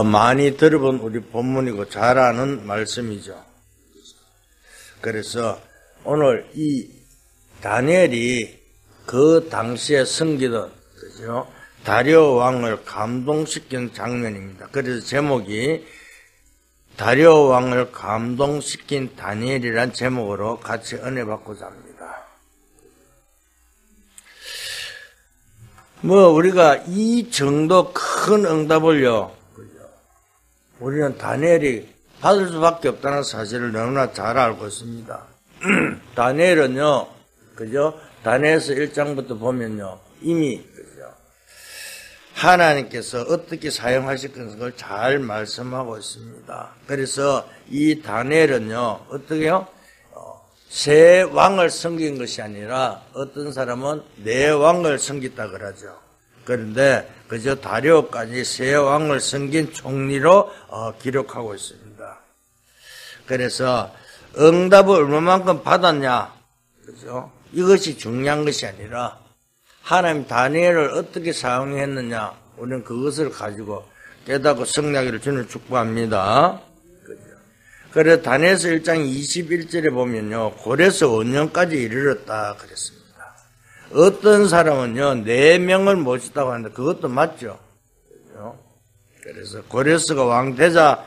많이 들어본 우리 본문이고 잘 아는 말씀이죠. 그래서 오늘 이 다니엘이 그 당시에 섬기던, 그죠? 다리오 왕을 감동시킨 장면입니다. 그래서 제목이 다리오 왕을 감동시킨 다니엘이란 제목으로 같이 은혜 받고자 합니다. 우리가 이 정도 큰 응답을요, 우리는 다니엘이 받을 수밖에 없다는 사실을 너무나 잘 알고 있습니다. 다니엘은요, 그죠? 다니엘서 1장부터 보면요, 이미, 그죠? 하나님께서 어떻게 사용하실 것을 잘 말씀하고 있습니다. 그래서 이 다니엘은요, 어떻게요? 세 왕을 섬긴 것이 아니라 어떤 사람은 네 왕을 섬겼다 그러죠. 그런데 그저 다리오까지 세 왕을 섬긴 총리로 기록하고 있습니다. 그래서 응답을 얼마만큼 받았냐, 그죠? 이것이 중요한 것이 아니라 하나님 다니엘을 어떻게 사용했느냐, 우리는 그것을 가지고 깨닫고 승리하기를 주님을 축복합니다. 그래서 다니엘서 1장 21절에 보면요, 고레스 5년까지 이르렀다 그랬습니다. 어떤 사람은요 4명을 모셨다고 하는데 그것도 맞죠. 그래서 고레스가 왕되자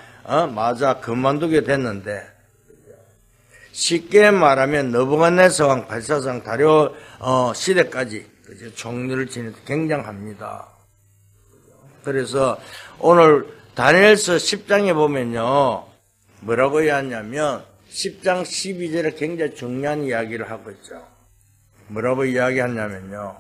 맞아 그만두게 됐는데, 쉽게 말하면 느부갓네살 왕, 벨사살, 다리오 시대까지 총리를 지내도 굉장합니다. 그래서 오늘 다니엘서 10장에 보면요 뭐라고 이야기하냐면 10장 12절에 굉장히 중요한 이야기를 하고 있죠. 뭐라고 이야기하냐면요,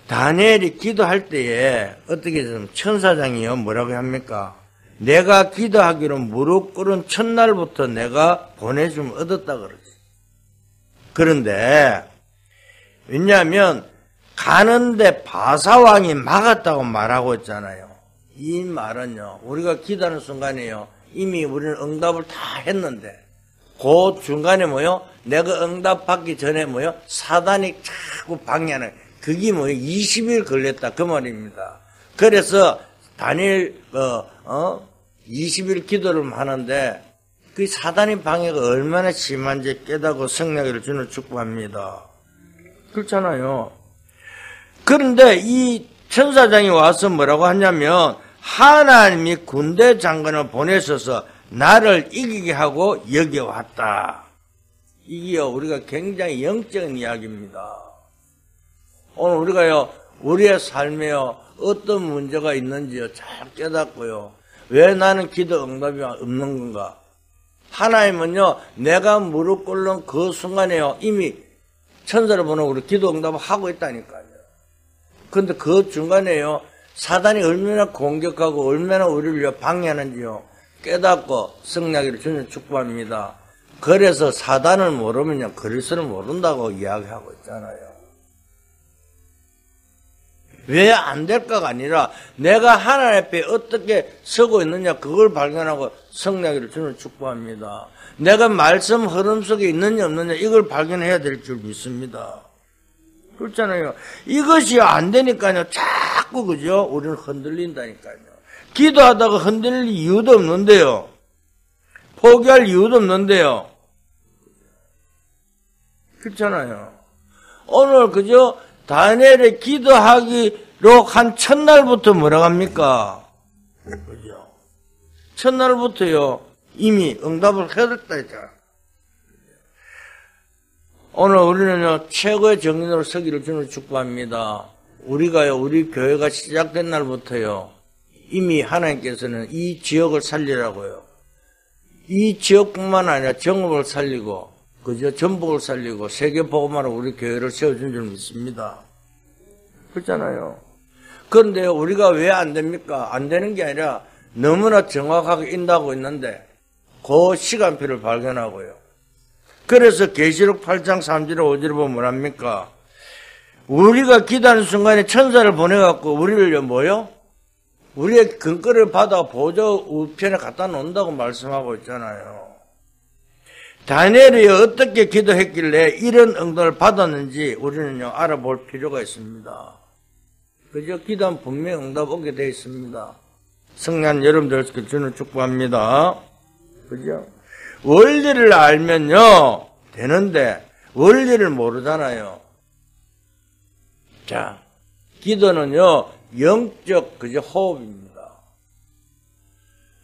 다니엘이 기도할 때에 어떻게 좀 천사장이요 뭐라고 합니까? 내가 기도하기로 무릎 꿇은 첫날부터 내가 보내줌 얻었다 그러지. 그런데 왜냐하면 가는데 바사왕이 막았다고 말하고 있잖아요. 이 말은요, 우리가 기도하는 순간에요, 이미 우리는 응답을 다 했는데, 그 중간에 내가 응답받기 전에 사단이 자꾸 방해하는, 그게 20일 걸렸다, 그 말입니다. 그래서, 다니엘, 20일 기도를 하는데, 그 사단의 방해가 얼마나 심한지 깨닫고 승리하기를 주는 축복합니다. 그렇잖아요. 그런데 이 천사장이 와서 뭐라고 하냐면, 하나님이 군대 장관을 보내셔서 나를 이기게 하고 여기 왔다. 이게요, 우리가 굉장히 영적인 이야기입니다. 오늘 우리가요, 우리의 삶에요, 어떤 문제가 있는지요, 잘 깨닫고요, 왜 나는 기도 응답이 없는 건가? 하나님은요, 내가 무릎 꿇는 그 순간에요, 이미 천사를 보내고 우리 기도 응답을 하고 있다니까요. 그런데 그 중간에요, 사단이 얼마나 공격하고 얼마나 우리를 방해하는지요 깨닫고 승리하기를 주님 축복합니다. 그래서 사단을 모르면요 그리스도를 모른다고 이야기하고 있잖아요. 왜 안 될까가 아니라 내가 하나님 앞에 어떻게 서고 있느냐 그걸 발견하고 승리하기를 주님 축복합니다. 내가 말씀 흐름 속에 있느냐 없느냐 이걸 발견해야 될 줄 믿습니다. 그렇잖아요. 이것이 안 되니까요 자꾸 그죠? 우리는 흔들린다니까요. 기도하다가 흔들릴 이유도 없는데요. 포기할 이유도 없는데요. 그렇잖아요. 오늘 그죠? 다니엘의 기도하기로 한 첫날부터 뭐라고 합니까? 그죠? 첫날부터요 이미 응답을 해줬다 했잖아. 오늘 우리는요 최고의 정인으로 서기를 주는 축복합니다. 우리가요 우리 교회가 시작된 날부터요 이미 하나님께서는 이 지역을 살리라고요. 이 지역뿐만 아니라 정읍을 살리고 그저 전북을 살리고 세계 복음화로 우리 교회를 세워준 줄 믿습니다. 그렇잖아요. 그런데 우리가 왜 안 됩니까? 안 되는 게 아니라 너무나 정확하게 인도하고 있는데 그 시간표를 발견하고요. 그래서 계시록 8장 3절 5절을 보면 뭐랍니까? 우리가 기도하는 순간에 천사를 보내갖고 우리를 우리의 근거를 받아 보좌 우편에 갖다 놓는다고 말씀하고 있잖아요. 다니엘이 어떻게 기도했길래 이런 응답을 받았는지 우리는요 알아볼 필요가 있습니다. 그죠? 기도하면 분명히 응답 오게 되어 있습니다. 성난 여러분들 주는 축복합니다. 그죠? 원리를 알면요, 되는데, 원리를 모르잖아요. 자, 기도는요, 영적, 그죠? 호흡입니다.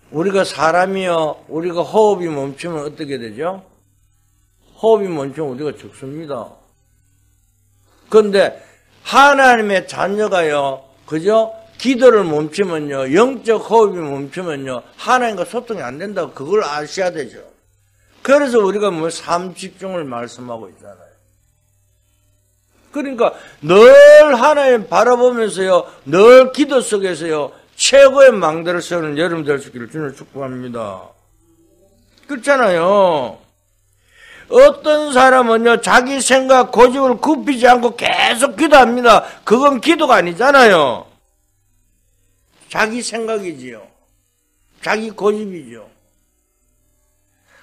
우리가 사람이요, 우리가 호흡이 멈추면 어떻게 되죠? 호흡이 멈추면 우리가 죽습니다. 그런데 하나님의 자녀가요, 그죠? 기도를 멈추면요, 영적 호흡이 멈추면요, 하나님과 소통이 안 된다고 그걸 아셔야 되죠. 그래서 우리가 뭐 삶 집중을 말씀하고 있잖아요. 그러니까 늘 하나님 바라보면서요, 늘 기도 속에서요, 최고의 망대를 세우는 여러분 될 수 있기를 주님을 축복합니다. 그렇잖아요. 어떤 사람은요, 자기 생각, 고집을 굽히지 않고 계속 기도합니다. 그건 기도가 아니잖아요. 자기 생각이지요. 자기 고집이죠.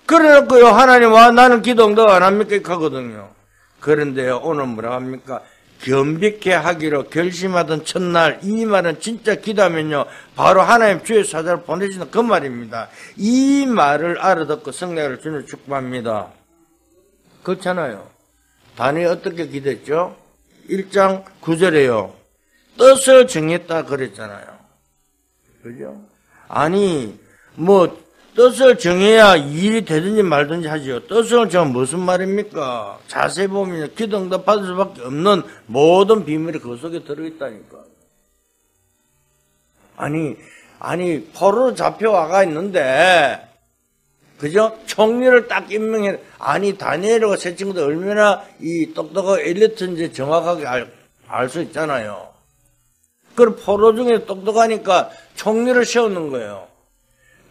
그래놓고요, 하나님, 와, 나는 기도 응답 안 합니까? 이렇게 하거든요. 그런데요, 오늘 뭐라 합니까? 겸비케 하기로 결심하던 첫날, 이 말은 진짜 기도하면요, 바로 하나님 주의 사자를 보내주는 그 말입니다. 이 말을 알아듣고 성령을 주는 축복합니다. 그렇잖아요. 다니엘이 어떻게 기도했죠? 1장 9절에요. 뜻을 정했다 그랬잖아요. 그죠? 아니, 뜻을 정해야 일이 되든지 말든지 하죠. 뜻을 정하면 무슨 말입니까? 자세히 보면 기도 응답 받을 수밖에 없는 모든 비밀이 그 속에 들어있다니까. 아니, 포로로 잡혀와가 있는데, 그죠? 총리를 딱 임명해. 아니, 다니엘과 세 친구들 얼마나 이 똑똑하고 엘리트인지 정확하게 알 수 있잖아요. 그럼 포로 중에 똑똑하니까 총리를 세우는 거예요.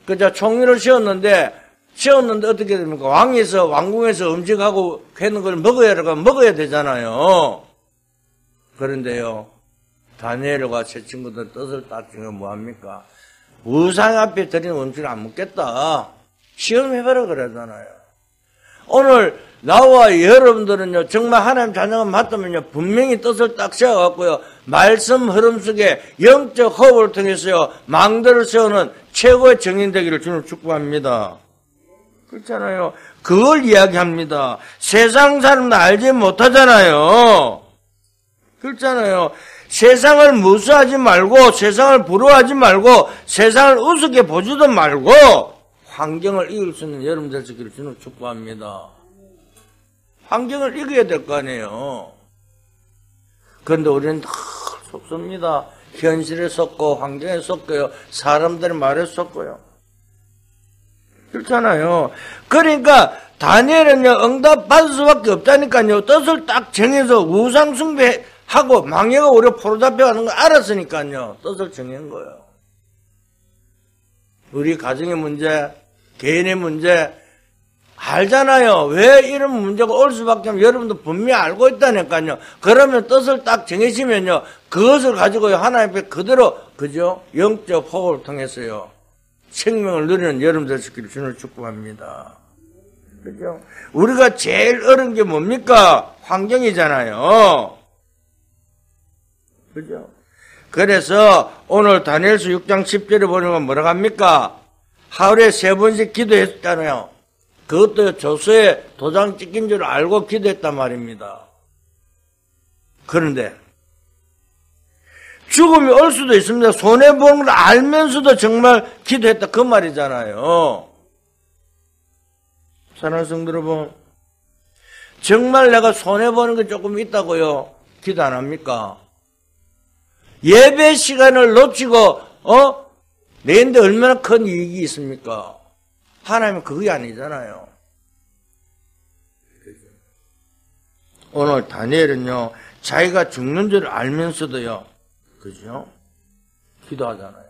그죠? 총리를 세웠는데 어떻게 됩니까? 왕궁에서 음식하고 하는 걸 먹어야 되잖아요. 그런데요, 다니엘과 세 친구들 뜻을 딱 정해 뭐합니까? 우상 앞에 드리는 음식을 안 먹겠다. 시험해봐라 그러잖아요. 오늘 나와 여러분들은요, 정말 하나님 자녀가 맞다면요, 분명히 뜻을 딱 세워갖고요, 말씀 흐름 속에 영적 호흡을 통해서요, 망대를 세우는 최고의 정인 되기를 주님 축복합니다. 그렇잖아요. 그걸 이야기합니다. 세상 사람도 알지 못하잖아요. 그렇잖아요. 세상을 무수하지 말고, 세상을 부러워하지 말고, 세상을 우습게 보지도 말고, 환경을 이길 수 있는 여러분들 되기를 주님 축복합니다. 환경을 이겨야 될 거 아니에요. 그런데 우리는 다 속습니다. 현실에 속고 환경에 속고요. 사람들의 말에 속고요. 그렇잖아요. 그러니까 다니엘은요, 응답 받을 수밖에 없다니까요. 뜻을 딱 정해서 우상 숭배하고 망해가 오히려 포로 잡혀가는 걸 알았으니까요. 뜻을 정한 거예요. 우리 가정의 문제, 개인의 문제 알잖아요. 왜 이런 문제가 올 수밖에 없는 여러분도 분명히 알고 있다니까요. 그러면 뜻을 딱 정해지면요, 그것을 가지고요, 하나님 앞에 그대로, 그죠? 영적 호흡을 통해서요, 생명을 누리는 여러분들 되기를 주님을 축복합니다. 그죠? 우리가 제일 어려운 게 뭡니까? 환경이잖아요. 그죠? 그래서 오늘 다니엘서 6장 10절에 보면 뭐라고 합니까? 하루에 3번씩 기도했잖아요. 그것도 조서에 도장 찍힌 줄 알고 기도했단 말입니다. 그런데 죽음이 올 수도 있습니다. 손해보는 걸 알면서도 정말 기도했다 그 말이잖아요. 사랑하는 성도 여러분, 정말 내가 손해보는 게 조금 있다고요, 기도 안 합니까? 예배 시간을 놓치고 내인데 얼마나 큰 이익이 있습니까? 하나님은 그게 아니잖아요. 오늘 다니엘은요, 자기가 죽는 줄 알면서도요, 그죠? 기도하잖아요.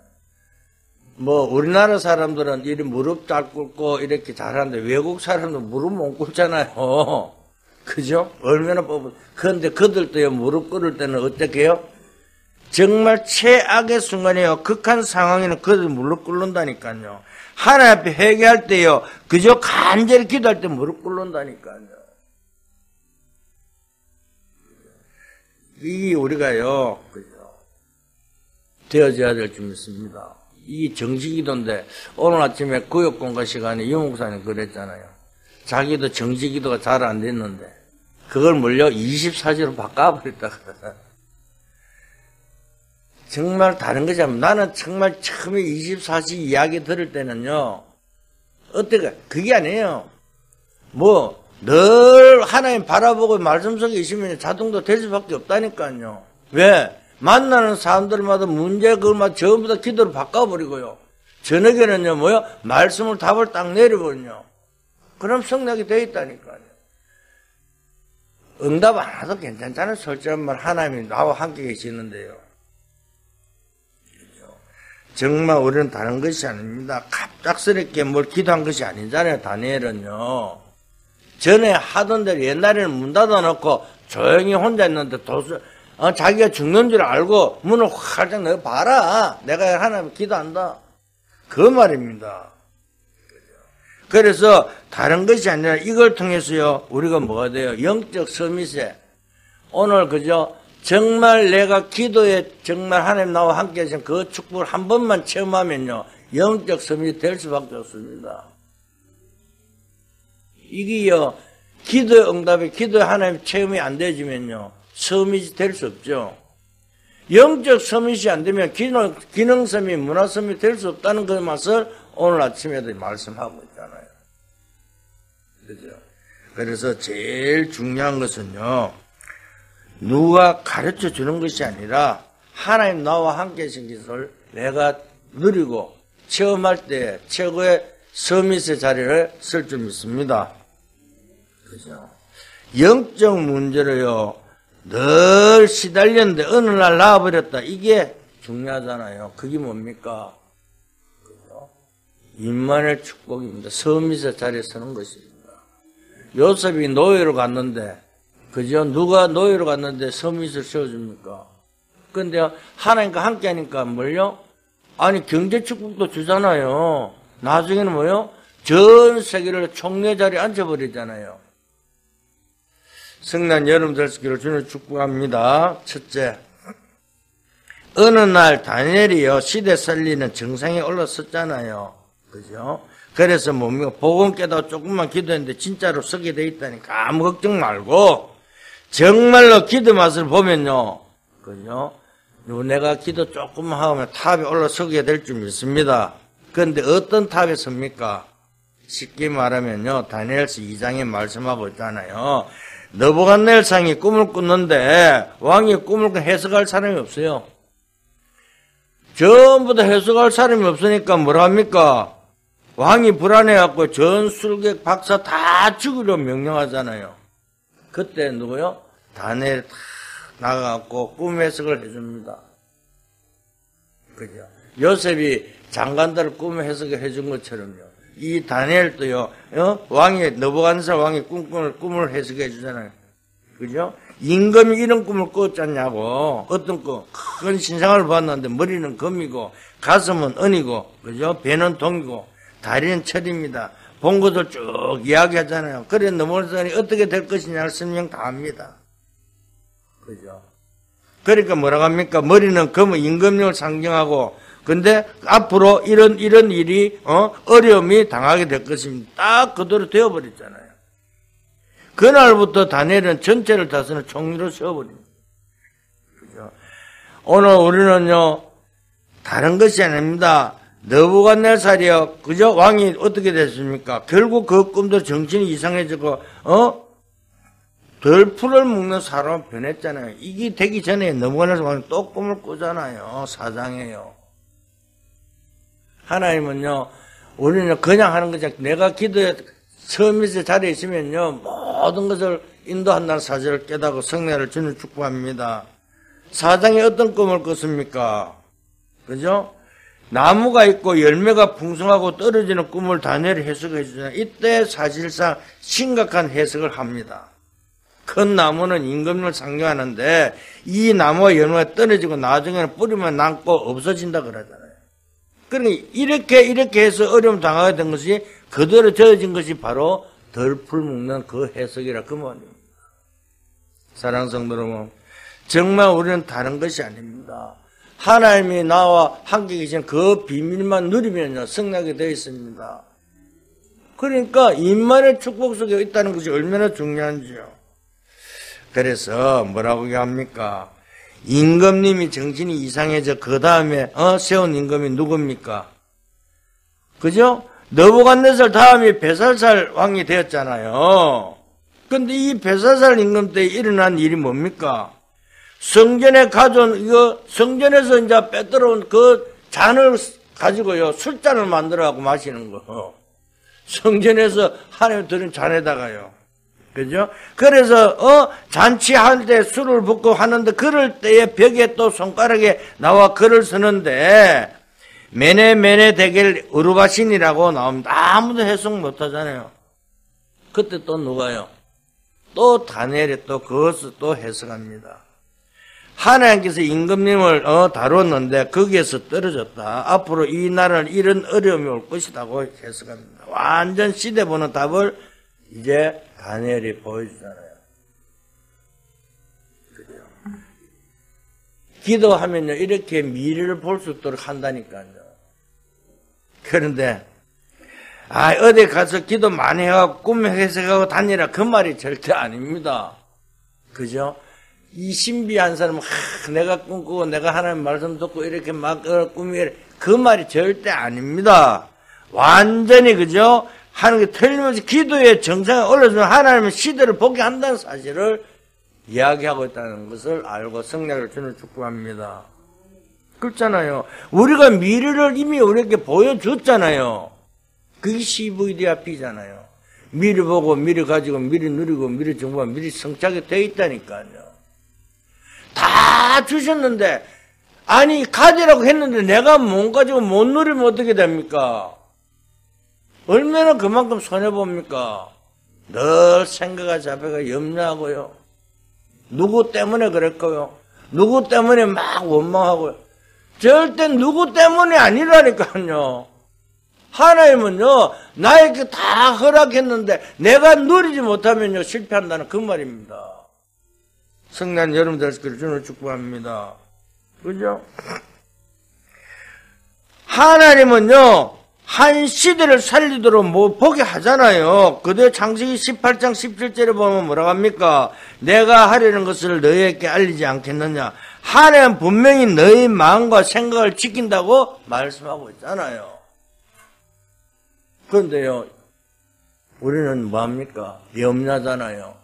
우리나라 사람들은 이렇게 무릎 잘 꿇고 이렇게 잘하는데 외국 사람들은 무릎 못 꿇잖아요. 그죠? 얼마나 그런데 그들도요, 무릎 꿇을 때는 어떻게 해요? 정말 최악의 순간이에요. 극한 상황에는 그들 무릎 꿇는다니까요. 하나님 앞에 회개할 때요, 그저 간절히 기도할 때 무릎 꿇는다니까요. 이 우리가요, 그죠? 되어져야 될 줄 믿습니다. 이 정지기도인데 오늘 아침에 구역공과 시간에 유 목사님 그랬잖아요. 자기도 정지기도가 잘 안 됐는데 그걸 물려 24시로 바꿔버렸다 그러잖아요. 정말 다른 거지. 나는 정말 처음에 24시 이야기 들을 때는요. 어때가 그게 아니에요. 뭐 늘 하나님 바라보고 말씀 속에 있으면 자동도 될 수밖에 없다니까요. 왜? 만나는 사람들마다 문제 그것마다 전부 다 기도를 바꿔버리고요. 저녁에는요 뭐요? 말씀을 답을 딱 내려버리요. 그럼 성락이 돼 있다니까요. 응답 안 해도 괜찮잖아요. 솔직한 말 하나님이 나와 함께 계시는데요. 정말 우리는 다른 것이 아닙니다. 갑작스럽게 뭘 기도한 것이 아니잖아요. 다니엘은요. 전에 하던 대로 옛날에는 문 닫아놓고 조용히 혼자 있는데 자기가 죽는 줄 알고 문을 활짝 넣어봐라. 내가 하나님 기도한다. 그 말입니다. 그래서 다른 것이 아니라 이걸 통해서요. 우리가 뭐가 돼요? 영적 서밋에 오늘 그죠? 정말 내가 기도에 정말 하나님 나와 함께 하신 그 축복을 한 번만 체험하면요. 영적 서밋이 될 수밖에 없습니다. 이게요. 기도의 응답이 기도의 하나님 체험이 안 되지면요. 서밋이 될 수 없죠. 영적 서밋이 안 되면 기능 서밋, 문화 서밋이 될 수 없다는 그 맛을 오늘 아침에도 말씀하고 있잖아요. 그죠? 그래서 제일 중요한 것은요. 누가 가르쳐 주는 것이 아니라 하나님 나와 함께 하신 것을 내가 누리고 체험할 때 최고의 서밋의 자리를 쓸 줄 믿습니다. 그죠? 영적 문제로요, 늘 시달렸는데 어느 날 나와버렸다. 이게 중요하잖아요. 그게 뭡니까? 그죠? 임마누엘 축복입니다. 서밋의 자리에 서는 것입니다. 요셉이 노예로 갔는데, 그죠? 누가 노예로 갔는데 서밋을 세워줍니까? 근데 하나님과 함께 하니까 뭘요? 아니, 경제 축복도 주잖아요. 나중에는 뭐요? 전 세계를 총리 자리에 앉혀버리잖아요. 성난 여름 될 수 있기를 주님 축복합니다. 첫째, 어느 날 다니엘이요 시대 살리는 정상에 올라섰잖아요. 그죠? 그래서 뭡니까? 복음 깨닫고 조금만 기도했는데 진짜로 서게 돼 있다니까 아무 걱정 말고 정말로 기도 맛을 보면요. 그죠? 내가 기도 조금만 하면 탑에 올라서게 될 줄 믿습니다. 그런데 어떤 탑에 섭니까? 쉽게 말하면요. 다니엘서 2장에 말씀하고 있잖아요. 느부갓네살상이 꿈을 꿨는데 왕이 꿈을 해석할 사람이 없어요. 전부 다 해석할 사람이 없으니까 뭐라 합니까? 왕이 불안해갖고 전 술객 박사 다 죽이려 명령하잖아요. 그때 누구요? 다니엘 다 나가갖고 꿈 해석을 해줍니다. 그죠? 요셉이 장관들 꿈 해석을 해준 것처럼요. 이 다니엘도요, 왕이, 느부갓네살 왕이 꿈을 해석해 주잖아요. 그죠? 임금이 이런 꿈을 꿨잖냐고. 어떤 꿈? 큰 신상을 봤는데 머리는 금이고, 가슴은 은이고, 그죠? 배는 동이고, 다리는 철입니다. 본 것을 쭉 이야기하잖아요. 그래, 느부갓네살이 어떻게 될 것이냐를 설명 다 합니다. 그죠? 그러니까 뭐라고 합니까? 머리는 금은 임금령을 상징하고, 근데 앞으로 이런 일이 어려움이 당하게 될 것입니다. 딱 그대로 되어버렸잖아요. 그날부터 다니엘은 전체를 다스리는 총리로 세워버립니다. 그죠? 오늘 우리는요 다른 것이 아닙니다. 느부갓네살이요, 그죠? 왕이 어떻게 됐습니까? 결국 그 꿈도 정신이 이상해지고 덜풀을 먹는 사람으로 변했잖아요. 이게 되기 전에 느부갓네살 왕이 또 꿈을 꾸잖아요. 사장이에요. 하나님은요, 우리는 그냥 하는 거죠. 내가 기도에 서밋의 자리에 있으면요, 모든 것을 인도한다는 사실을 깨닫고 성례를 주는 축복합니다. 사장이 어떤 꿈을 꿨습니까? 그죠? 나무가 있고 열매가 풍성하고 떨어지는 꿈을 다니엘이 해석해 주잖아요. 이때 사실상 심각한 해석을 합니다. 큰 나무는 임금을 상징하는데 이 나무와 열매가 떨어지고 나중에는 뿌리만 남고 없어진다 그러잖아요. 그러니까 이렇게 해서 어려움 당하게 된 것이 그대로 되어진 것이 바로 덜풀 먹는 그 해석이라 그 말입니다. 사랑하는 성도 여러분, 정말 우리는 다른 것이 아닙니다. 하나님이 나와 함께 계신 그 비밀만 누리면요, 승리하게 되어 있습니다. 그러니까 임만의 축복 속에 있다는 것이 얼마나 중요한지요. 그래서 뭐라고 얘기합니까? 임금님이 정신이 이상해져 그 다음에 세운 임금이 누굽니까? 그죠? 느부갓네살 다음이 벨사살 왕이 되었잖아요. 근데 이 벨사살 임금 때 일어난 일이 뭡니까? 성전에 가져온 성전에서 이제 빼들어온 그 잔을 가지고요, 술잔을 만들어갖고 마시는 거. 성전에서 하나님 드린 잔에다가요. 그죠? 그래서, 잔치할 때 술을 붓고 하는데, 그럴 때에 벽에 또 손가락에 나와 글을 쓰는데, 메네 대겔 우르바신이라고 나옵니다. 아무도 해석 못 하잖아요. 그때 또 누가요? 또 다니엘이 또 그것을 또 해석합니다. 하나님께서 임금님을 다뤘는데 거기에서 떨어졌다. 앞으로 이 나라는 이런 어려움이 올 것이라고 해석합니다. 완전 시대 보는 답을 이제 다니엘이 보여주잖아요. 그래요. 기도하면요, 이렇게 미래를 볼 수 있도록 한다니까요. 그런데 어디 가서 기도 많이 해갖고 꿈 해석하고 다니라, 그 말이 절대 아닙니다. 그죠? 이 신비한 사람은 내가 꿈꾸고 내가 하나님 말씀 듣고 이렇게 막 꿈이, 그 말이 절대 아닙니다. 완전히, 그죠? 하는 게 틀림없이 기도의 정상에 올라서면 하나님은 시대를 보게 한다는 사실을 이야기하고 있다는 것을 알고 승리를 주는 축복합니다. 그렇잖아요. 우리가 미래를 이미 우리에게 보여줬잖아요. 그게 CVDRP잖아요. 미리 보고 미리 가지고 미리 누리고 미리 정보가 미리 성착이 되어 있다니까요. 다 주셨는데, 아니 가지라고 했는데 내가 못 가지고 못 누리면 어떻게 됩니까? 얼마나 그만큼 손해봅니까? 늘 생각가 잡혀가 염려하고요. 누구 때문에 그랬고요. 누구 때문에 막 원망하고요. 절대 누구 때문이 아니라니까요. 하나님은요, 나에게 다 허락했는데 내가 누리지 못하면요, 실패한다는 그 말입니다. 성난 여러분들 주를 축복합니다. 그죠? 하나님은요, 한 시대를 살리도록 보게 하잖아요. 그대로 창세기 18장 17절에 보면 뭐라고 합니까? 내가 하려는 것을 너희에게 알리지 않겠느냐. 하나님은 분명히 너희 마음과 생각을 지킨다고 말씀하고 있잖아요. 그런데요, 우리는 뭐합니까? 염려하잖아요.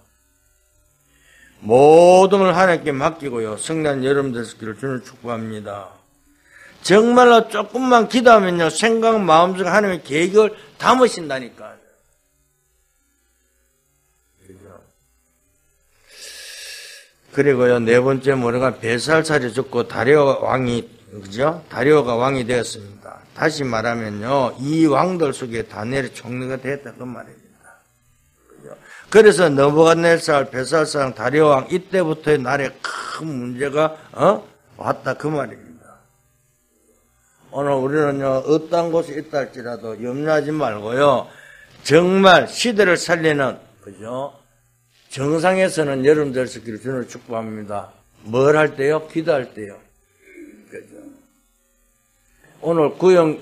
모든 걸 하나님께 맡기고요, 성난 여러분들 되시기를 주는 축복합니다. 정말로 조금만 기도하면요, 생각, 마음속 하나님의 계획을 담으신다니까요. 그죠? 그리고요, 네 번째 뭐가 벨사살이 죽고 다리오 왕이, 그죠? 다리오가 왕이 되었습니다. 다시 말하면요, 이 왕들 속에 다니엘의 총리가 되었다, 그 말입니다. 그죠? 그래서 느부갓네살, 벨사살, 다리오 왕, 이때부터의 날에 큰 문제가, 왔다, 그 말입니다. 오늘 우리는요, 어떤 곳에 있다 할지라도 염려하지 말고요, 정말 시대를 살리는, 그죠? 정상에서는 여러분들 스키를 주는 축복합니다. 뭘 할 때요? 기도할 때요. 그죠? 오늘 구형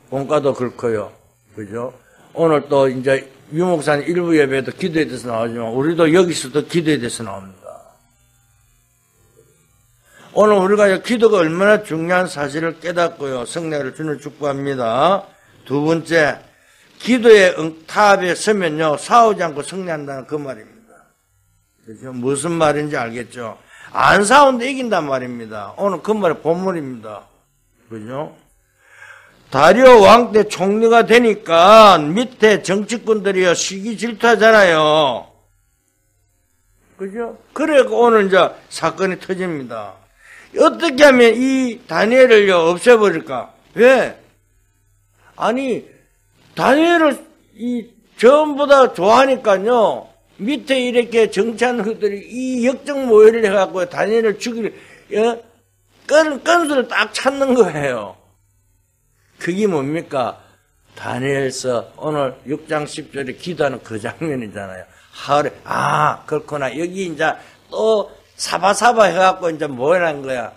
공과도 그렇고요. 그죠? 오늘 또 이제 유목산 일부 예배도 기도에 대해서 나오지만, 우리도 여기서도 기도에 대해서 나옵니다. 오늘 우리가 기도가 얼마나 중요한 사실을 깨닫고요, 성례를 주는 축복합니다. 두 번째, 기도의 응답에 서면요, 싸우지 않고 승리한다는 그 말입니다. 그죠? 무슨 말인지 알겠죠? 안 싸운데 이긴단 말입니다. 오늘 그 말이 본문입니다. 그죠? 다리오 왕 때 총리가 되니까 밑에 정치꾼들이요, 시기 질투하잖아요. 그죠? 그래 오늘 이제 사건이 터집니다. 어떻게 하면 이 다니엘을요, 없애버릴까? 왜? 아니, 다니엘을 전부 다 좋아하니까요, 밑에 이렇게 정치하는 것들이 이 역적 모의를 해갖고 다니엘을 죽일, 건수를 딱 찾는 거예요. 그게 뭡니까? 다니엘서 오늘 6장 10절에 기도하는 그 장면이잖아요. 하루에, 그렇구나. 여기 이제 또 사바사바 해갖고 이제 뭐 하는 거야?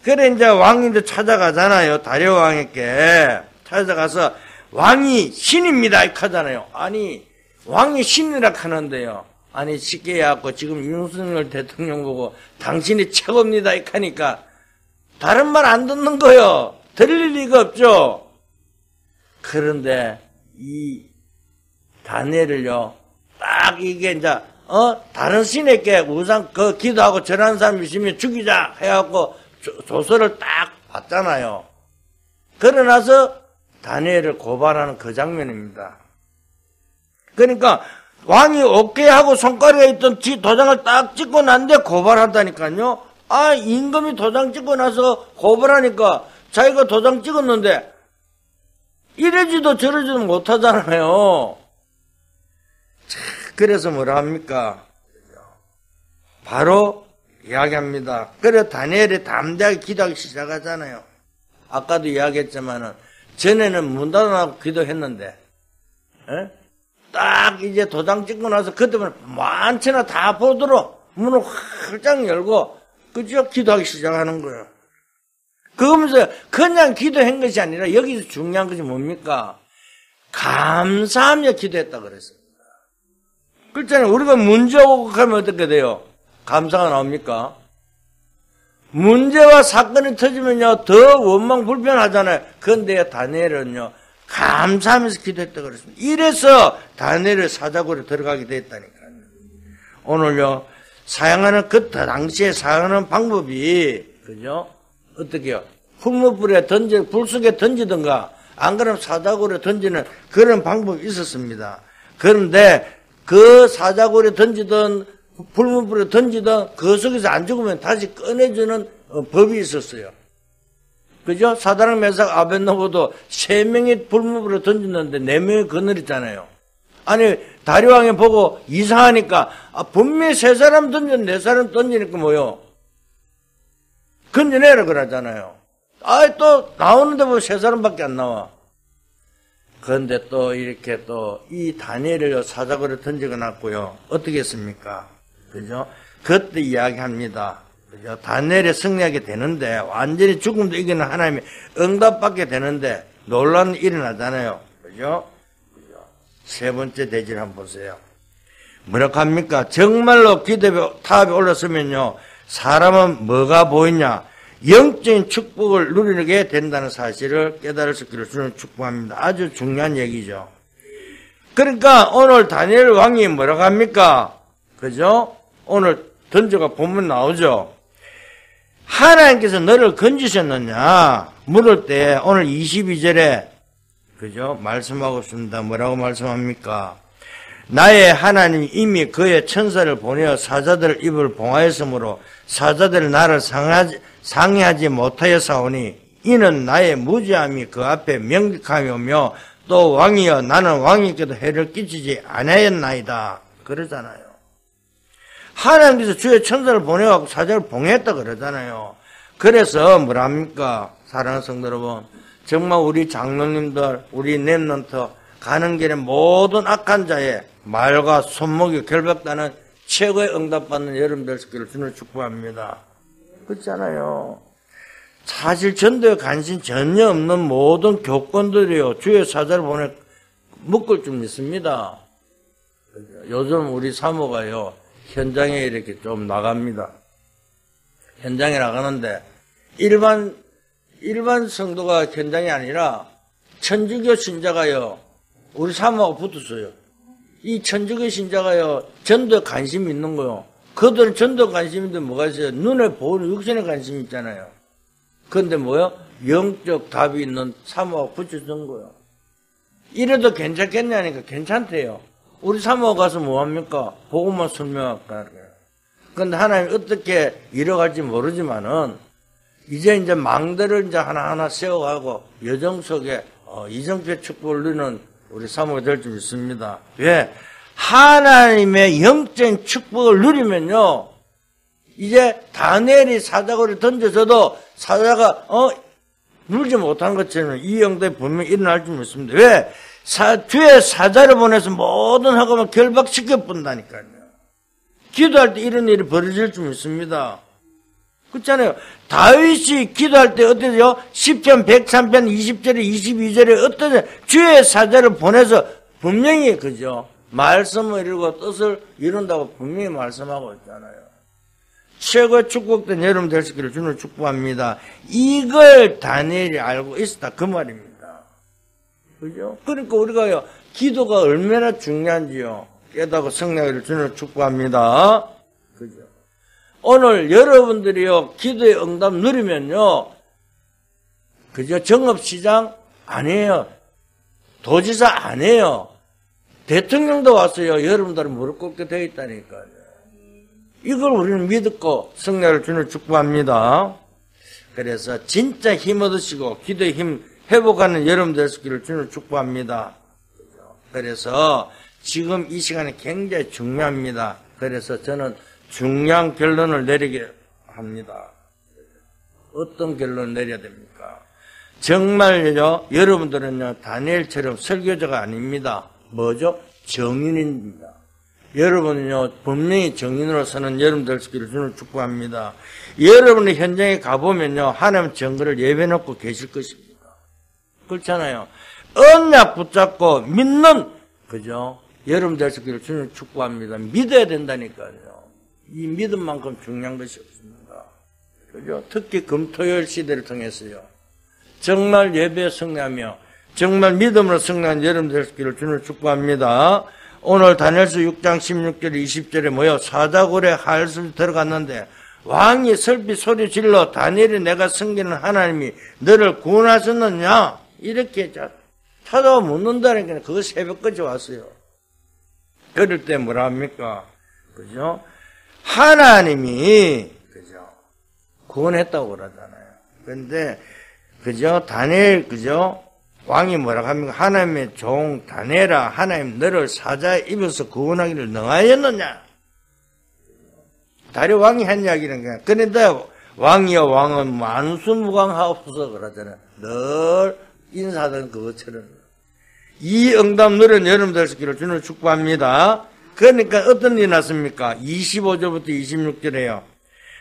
그래 이제 왕이 이제 찾아가잖아요. 다리오 왕에게 찾아가서 왕이 신입니다 이렇게 하잖아요. 아니 왕이 신이라 하는데요. 아니 쉽게 해갖고 지금 윤석열 대통령 보고 당신이 최고입니다 이렇게 하니까 다른 말 안 듣는 거요. 들릴 리가 없죠. 그런데 이 다니엘을요, 딱 이게 이제 다른 신에게 우상 기도하고 절하는 사람 있으면 죽이자 해갖고 조서를 딱 받잖아요. 그러나서 다니엘을 고발하는 그 장면입니다. 그러니까 왕이 어깨하고 손가락에 있던 도장을 딱 찍고 난데 고발한다니까요. 아, 임금이 도장 찍고 나서 고발하니까 자기가 도장 찍었는데 이러지도 저러지도 못하잖아요. 그래서 뭐라 합니까? 바로 이야기합니다. 그래 다니엘이 담대하게 기도하기 시작하잖아요. 아까도 이야기했지만은 전에는 문 닫아놓고 기도했는데 딱 이제 도장 찍고 나서 그때는 많지나 다 보도록 문을 활짝 열고 그저 기도하기 시작하는 거예요. 그러면서 그냥 기도한 것이 아니라 여기서 중요한 것이 뭡니까? 감사하며 기도했다 그랬습니다. 그렇잖아요. 우리가 문제 오고 하면 어떻게 돼요? 감사가 나옵니까? 문제와 사건이 터지면요 더 원망 불편하잖아요. 그런데 다니엘은요 감사하면서 기도했다 그랬습니다. 이래서 다니엘을 사자굴에 들어가게 됐다니까요. 오늘요 사용하는 그 당시에 사용하는 방법이 그죠? 어떻게요? 풀무불에 불 속에 던지든가 안 그러면 사자굴에 던지는 그런 방법이 있었습니다. 그런데 그 사자굴에 던지든 풀무불에 던지든 그 속에서 안 죽으면 다시 꺼내주는 법이 있었어요. 그죠? 사드락 메삭 아벳느고도 3명이 풀무불에 던졌는데 4명이 거느렸잖아요. 아니 다리왕이 보고 이상하니까 분명히 3사람 던졌는데 4사람 던지니까 뭐요? 건져내라 그러잖아요. 또 나오는데 뭐 3사람밖에 안 나와. 그런데 또 이렇게 또 이 다니엘을 사자굴에 던지고 났고요. 어떻게 했습니까? 그죠? 그때 이야기합니다. 그죠? 다니엘이 승리하게 되는데 완전히 죽음도 이기는 하나님의 응답받게 되는데 논란이 일어나잖아요. 그죠? 세 번째 대질 한번 보세요. 뭐라고 합니까? 정말로 기도탑에 올랐으면요. 사람은 뭐가 보이냐? 영적인 축복을 누리게 된다는 사실을 깨달을 수 있기를 주는 축복합니다. 아주 중요한 얘기죠. 그러니까 오늘 다니엘 왕이 뭐라고 합니까? 그죠? 오늘 던져가 본문 나오죠. 하나님께서 너를 건지셨느냐? 물을 때 오늘 22절에 그죠? 말씀하고 있습니다. 뭐라고 말씀합니까? 나의 하나님이 이미 그의 천사를 보내어 사자들을 입을 봉하였으므로 사자들이 나를 상해하지 못하였사오니 이는 나의 무지함이 그 앞에 명백함이오며 또 왕이여 나는 왕에게도 해를 끼치지 아니하였나이다. 그러잖아요. 하나님께서 주의 천사를 보내고 사자를 봉했다 그러잖아요. 그래서 뭐랍니까? 사랑하는 성도 여러분, 정말 우리 장로님들, 우리 랩런트 가는 길에 모든 악한 자의 말과 손목이 결박되는 최고의 응답받는 여러분들 되기를 주는 축복합니다. 그렇잖아요. 사실 전도에 관심 전혀 없는 모든 교권들이요 주의 사자를 보내 묶을 줄 믿습니다. 요즘 우리 사모가요 현장에 이렇게 좀 나갑니다. 현장에 나가는데 일반 성도가 현장이 아니라 천주교 신자가요 우리 사모하고 붙었어요. 이 천주교 신자가요 전도에 관심이 있는 거요. 그들은 전도에 관심인데 뭐가 있어요? 눈에 보이는 육신에 관심이 있잖아요. 그런데 뭐요? 영적 답이 있는 사모하고 붙여준 거요. 이래도 괜찮겠냐니까 괜찮대요. 우리 사모가 가서 뭐합니까? 보고만 설명할까. 그런데 하나님 어떻게 이뤄갈지 모르지만은 이제 망대를 이제 하나하나 세워가고 여정 속에 이정표의 축복을 누리는 우리 사모가 될 줄 믿습니다. 왜? 하나님의 영적인 축복을 누리면요. 이제 다니엘이 사자굴에 던져서도 사자가 물지 못한 것처럼 이 영도에 분명히 일어날 줄 믿습니다. 왜? 주의 사자를 보내서 모든 허감을 결박시켜 본다니까요. 기도할 때 이런 일이 벌어질 줄 믿습니다. 그렇잖아요. 다윗이 기도할 때 어떠죠? 10편, 103편, 20절에, 22절에 어떠죠? 주의 사자를 보내서 분명히, 그죠? 말씀을 이루고 뜻을 이룬다고 분명히 말씀하고 있잖아요. 최고의 축복된 여러분 될 수 있기를 주님을 축복합니다. 이걸 다니엘이 알고 있었다. 그 말입니다. 그죠? 그러니까 우리가요, 기도가 얼마나 중요한지요. 깨닫고 성령을 주님을 축복합니다. 그죠? 오늘 여러분들이요, 기도의 응답 누리면요, 그죠? 정업시장 아니에요. 도지사 아니에요. 대통령도 왔어요. 여러분들은 무릎 꿇게 되어 있다니까요. 이걸 우리는 믿고 성령을 주님을 축복합니다. 그래서 진짜 힘 얻으시고 기도의 힘 회복하는 여러분 되시기를 주님을 축복합니다. 그래서 지금 이 시간이 굉장히 중요합니다. 그래서 저는 중요한 결론을 내리게 합니다. 어떤 결론을 내려야 됩니까? 정말요, 여러분들은요, 다니엘처럼 설교자가 아닙니다. 뭐죠? 정인입니다. 여러분은요, 분명히 정인으로서는 여러분 될 수 있기를 주님을 축복합니다. 여러분의 현장에 가보면요, 하나님 정글을 예배놓고 계실 것입니다. 그렇잖아요. 언약 붙잡고 믿는, 그죠? 여러분 될 수 있기를 주님을 축복합니다. 믿어야 된다니까요. 이 믿음만큼 중요한 것이 없습니다. 그죠? 특히 금토요일 시대를 통해서요. 정말 예배에 승리하며, 정말 믿음으로 승리한 여러분 될 수 있기를 주님을 축복합니다. 오늘 다니엘서 6장 16절 20절에 뭐요? 사자굴에 할수 들어갔는데 왕이 설빛 소리 질러 다니엘이 내가 섬기는 하나님이 너를 구원하셨느냐? 이렇게 찾아와 묻는다니까 그거 새벽까지 왔어요. 그럴 때 뭐라 합니까? 그죠? 하나님이 그죠? 구원했다고 그러잖아요. 그런데 그죠? 다니엘 그죠? 왕이 뭐라고 합니까? 하나님의 종 다니엘아, 하나님 너를 사자의 입에서 구원하기를 능하였느냐? 다리 왕이 한 이야기는 거야. 그런데 왕이여 왕은 만수무강하옵소서 그러잖아요. 늘 인사하던 그것처럼. 이 응답 누린 여러분들 있기를 주님을 축복합니다. 그러니까 어떤 일이 났습니까? 25절부터 26절에요.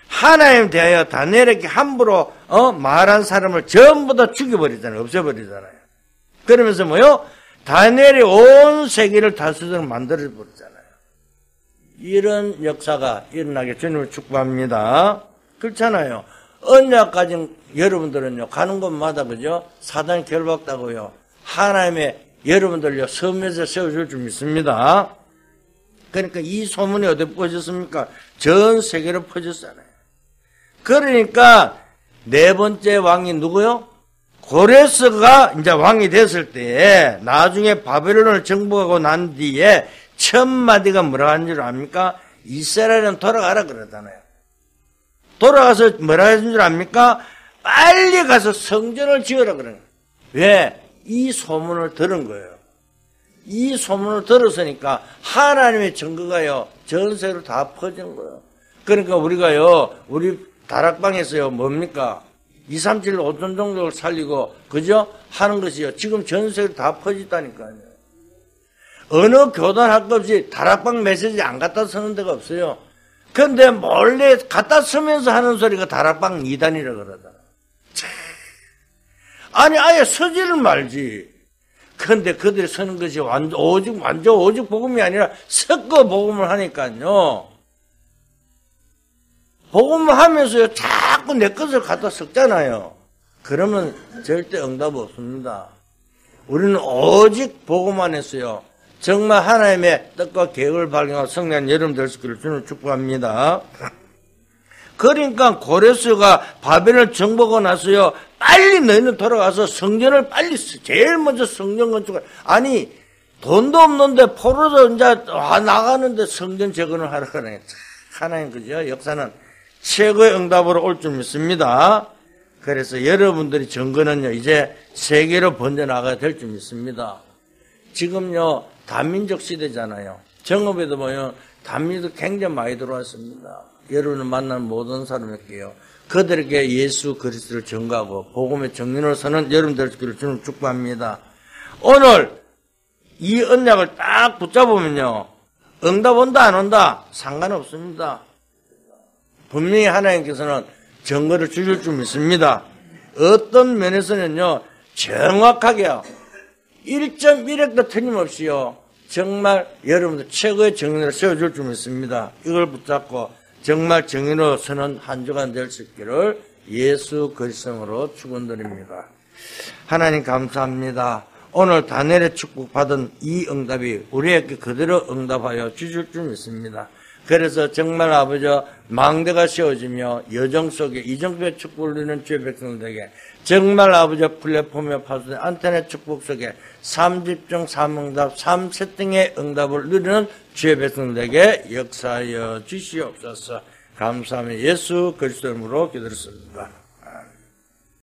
하나님 대하여 다니엘에게 함부로 말한 사람을 전부 다 죽여버리잖아요. 없애버리잖아요. 그러면서 뭐요? 다니엘이 온 세계를 다스리도록 만들어버리잖아요. 이런 역사가 일어나게 주님을 축복합니다. 그렇잖아요. 언약 가진 여러분들은요, 가는 곳마다 그죠? 사단이 결박다고요. 하나님의 여러분들요, 섬에서 세워줄 줄 믿습니다. 그러니까 이 소문이 어디 퍼졌습니까? 전 세계로 퍼졌잖아요. 그러니까 네 번째 왕이 누구요? 고레스가 이제 왕이 됐을 때 나중에 바벨론을 정복하고 난 뒤에 첫 마디가 뭐라 하는 줄 압니까? 이스라엘은 돌아가라 그러잖아요. 돌아가서 뭐라 하는 줄 압니까? 빨리 가서 성전을 지어라 그러는 거예요. 왜? 이 소문을 들은 거예요. 이 소문을 들었으니까 하나님의 증거가요 전세로 다 퍼진 거예요. 그러니까 우리가요 우리 다락방에서요 뭡니까? 2, 3, 7, 5천 종족을 살리고 그죠? 하는 것이요 지금 전세로 다 퍼졌다니까요. 어느 교단 할 것 없이 다락방 메시지 안 갖다 쓰는 데가 없어요. 그런데 몰래 갖다 쓰면서 하는 소리가 다락방 2단이라 그러잖아. 아니 아예 쓰지를 말지. 그런데 그들이 쓰는 것이 오직 복음이 아니라 섞어 복음을 하니까요. 복음을 하면서요 자꾸 내 것을 갖다 섞잖아요. 그러면 절대 응답 없습니다. 우리는 오직 복음 안에서요 정말 하나님의 뜻과 계획을 발견하고 성령한 여러분 될 수 있기를 주님을 축복합니다. 그러니까 고레스가 바벨을 정복하고 나서요 빨리 너희는 돌아가서 성전을 빨리 제일 먼저 성전 건축을 아니 돈도 없는데 포로도 이제 나가는데 성전 재건을 하라 그러네. 하나님 그죠? 역사는 최고의 응답으로 올 줄 믿습니다. 그래서 여러분들이 정거는요 이제 세계로 번져나가야 될 줄 믿습니다. 지금요 단민족 시대잖아요. 정읍에도 뭐요 단민족 굉장히 많이 들어왔습니다. 여러분을 만난 모든 사람에게요 그들에게 예수 그리스도를 전가하고 복음의 정인으로서는 여러분들 주님을 축복합니다. 오늘 이 언약을 딱 붙잡으면요 응답 온다 안 온다 상관없습니다. 분명히 하나님께서는 증거를 주실 줄 믿습니다. 어떤 면에서는요, 정확하게요, 1.1획도 틀림없이요, 정말 여러분들 최고의 정인으로 세워줄 줄 믿습니다. 이걸 붙잡고 정말 정인으로 서는 한 주간 될 수 있기를 예수 그리스도로 축원드립니다. 하나님 감사합니다. 오늘 다니엘의 축복 받은 이 응답이 우리에게 그대로 응답하여 주실 줄 믿습니다. 그래서 정말 아버지 망대가 세워지며 여정 속에 이정표의 축복을 누리는 주의 백성들에게 정말 아버지 플랫폼에 파수된 안테나의 축복 속에 3집중 3응답 3세팅의 응답을 누리는 주의 백성들에게 역사하여 주시옵소서. 감사하며 예수 그리스도 이름으로 기도했습니다.